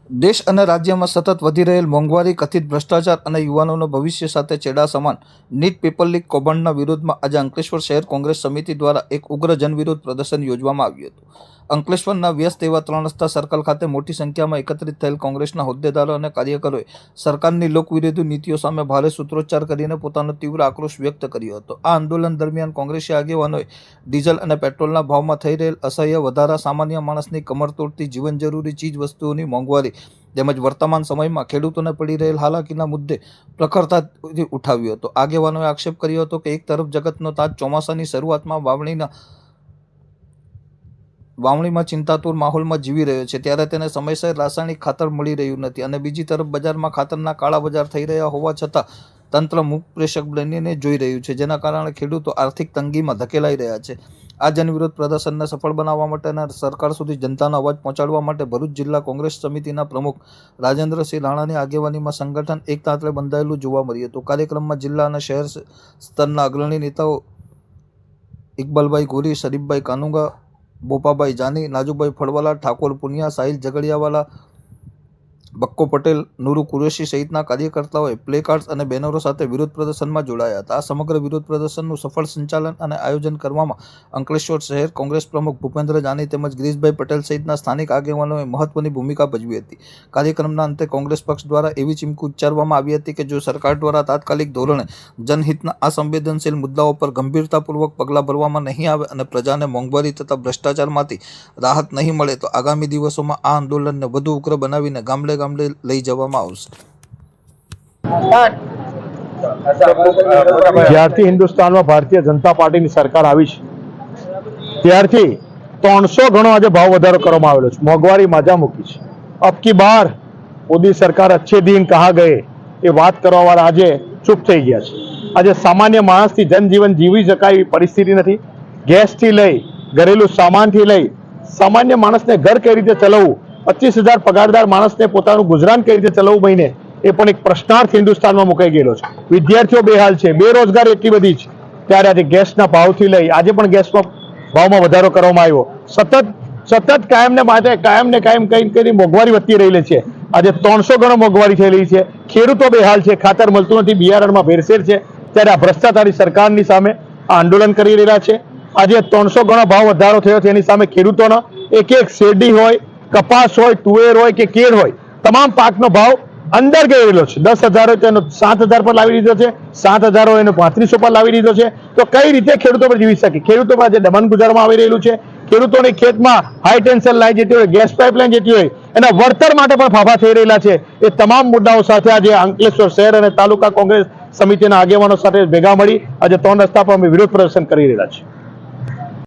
દેશ અને રાજ્યમાં સતત વધી રહેલ મોંઘવારી, કથિત ભ્રષ્ટાચાર અને યુવાનોના ભવિષ્ય સાથે ચેડા સમાન નીટ પેપર લીક કૌભાંડના વિરોધમાં આજે અંકલેશ્વર શહેર કોંગ્રેસ સમિતિ દ્વારા એક ઉગ્ર જનવિરોધ પ્રદર્શન યોજવામાં આવ્યું હતું. અંકલેશ્વરના વ્યસ્ત એવા 3 રસ્તા સર્કલ ખાતે મોટી સંખ્યામાં એકત્રિત થયેલ કોંગ્રેસના હોદ્દેદારો અને કાર્યકરોએ સરકારની લોકવિરોધી નીતિઓ સામે ભારે સૂત્રોચ્ચાર કરીને પોતાનો તીવ્ર આક્રોશ વ્યક્ત કર્યો હતો. આ આંદોલન દરમિયાન કોંગ્રેસી આગેવાનોએ ડીઝલ અને પેટ્રોલના ભાવમાં થઈ રહેલ અસહ્ય વધારા, સામાન્ય માણસની કમર તોડતી જીવન જરૂરી ચીજ વસ્તુઓની મોંઘવારી તેમજ વર્તમાન સમયમાં ખેડૂતોને પડી રહેલ હાલાકીના મુદ્દે પ્રખરતાથી ઉઠાવ્યો હતો. આગેવાનોએ આક્ષેપ કર્યો હતો કે એક તરફ જગતનો તાજ ચોમાસાની શરૂઆતમાં વાવણીમાં ચિંતાતુર માહોલમાં જીવી રહ્યો છે, ત્યારે તેને સમયસર રાસાયણિક ખાતર મળી રહ્યું નથી અને બીજી તરફ બજારમાં ખાતરના કાળા બજાર થઈ રહ્યા હોવા છતાં તંત્ર મુખ પ્રેક્ષક બનીને જોઈ રહ્યું છે, જેના કારણે ખેડૂતો આર્થિક તંગીમાં ધકેલાઈ રહ્યા છે. આ જનવિરોધ પ્રદર્શનને સફળ બનાવવા માટે અને સરકાર સુધી જનતાનો અવાજ પહોંચાડવા માટે ભરૂચ જિલ્લા કોંગ્રેસ સમિતિના પ્રમુખ રાજેન્દ્રસિંહ રાણાની આગેવાનીમાં સંગઠન એક તાંતણે બંધાયેલું જોવા મળ્યું હતું. કાર્યક્રમમાં જિલ્લા અને શહેર સ્તરના અગ્રણી નેતાઓ ઇકબાલભાઈ ગોરી, શરીફભાઈ કાનુગા, બોપાભાઈ જાની, નાજુભાઈ ફળવાલા, ઠાકોર પુનિયા, સાહિલ ઝઘડિયાવાલા, બક્કો પટેલ, નુરુ કુરેશી સહિતના કાર્યકર્તાઓએ પ્લે કાર્ડ્સ અને બેનરો સાથે વિરોધ પ્રદર્શનમાં જોડાયા હતા. આ સમગ્ર વિરોધ પ્રદર્શનનું સફળ સંચાલન અને આયોજન કરવામાં અંકલેશ્વર શહેર કોંગ્રેસ પ્રમુખ ભૂપેન્દ્ર જાની તેમજ ગિરીશભાઈ પટેલ સહિતના સ્થાનિક આગેવાનોએ મહત્વની ભૂમિકા ભજવી હતી. કાર્યક્રમના અંતે કોંગ્રેસ પક્ષ દ્વારા એવી ચીમકી ઉચ્ચારવામાં આવી હતી કે જો સરકાર દ્વારા તાત્કાલિક ધોરણે જનહિતના આ સંવેદનશીલ મુદ્દાઓ પર ગંભીરતાપૂર્વક પગલાં ભરવામાં નહીં આવે અને પ્રજાને મોંઘવારી તથા ભ્રષ્ટાચારમાંથી રાહત નહીં મળે તો આગામી દિવસોમાં આ આંદોલનને વધુ ઉગ્ર બનાવીને ગામડે લઈ જવામાં આવશે. જ્યારથી હિન્દુસ્તાનમાં ભારતીય જનતા પાર્ટીની સરકાર આવી છે ત્યારથી 300 ગણો આજે ભાવ વધારો કરવામાં આવેલો છે. મોંઘવારી માજા મૂકી છે. અબ કી બાર મોદી સરકાર અચ્છે દિન કહા ગયે એ વાત કરવા વાળા આજે ચૂપ થઈ ગયા છે. આજે સામાન્ય માણસથી જનજીવન જીવી શકાય એવી પરિસ્થિતિ નથી. ગેસથી લઈ ઘરેલું સામાનથી લઈ સામાન્ય માણસને ઘર કઈ રીતે ચલાવવું, 25,000 પગારદાર માણસને પોતાનું ગુજરાન કઈ રીતે ચલાવવું મહિને, એ પણ એક પ્રશ્નાર્થ હિન્દુસ્તાનમાં મુકાઈ ગયેલો છે. વિદ્યાર્થીઓ બેહાલ છે, બેરોજગારી એટલી બધી છે, ત્યારે આજે ગેસના ભાવથી લઈ આજે પણ ગેસમાં ભાવમાં વધારો કરવામાં આવ્યો. સતત કાયમ કઈ મોંઘવારી વધતી રહેલી છે. આજે 300 ગણો મોંઘવારી થયેલી છે. ખેડૂતો બેહાલ છે, ખાતર મળતું નથી, બિયારણમાં ભેળસેળ છે, ત્યારે આ ભ્રષ્ટાચારી સરકારની સામે આ આંદોલન કરી રહ્યા છે. આજે 300 ગણો ભાવ વધારો થયો છે, એની સામે ખેડૂતોનો એક શેરડી હોય, કપાસ હોય, તુવેર હોય કે કેળ હોય, તમામ પાકનો ભાવ અંદર ગયેલો છે. 10,000 હોય તો એનો 7,000 પર લાવી દીધો છે, 7,000 હોય એનો 3500 પર લાવી દીધો છે. તો કઈ રીતે ખેડૂતો પર જીવી શકે? ખેડૂતો પર આજે દમન ગુજારવામાં આવી રહેલું છે. ખેડૂતોની ખેતમાં હાઈ ટેન્શન લાઈન જતી હોય, ગેસ પાઇપલાઇન જતી હોય, એના વળતર માટે પણ ફાફા થઈ રહેલા છે. એ તમામ મુદ્દાઓ સાથે આજે અંકલેશ્વર શહેર અને તાલુકા કોંગ્રેસ સમિતિના આગેવાનો સાથે ભેગા મળી આજે 3 રસ્તા પર અમે વિરોધ પ્રદર્શન કરી રહ્યા છીએ.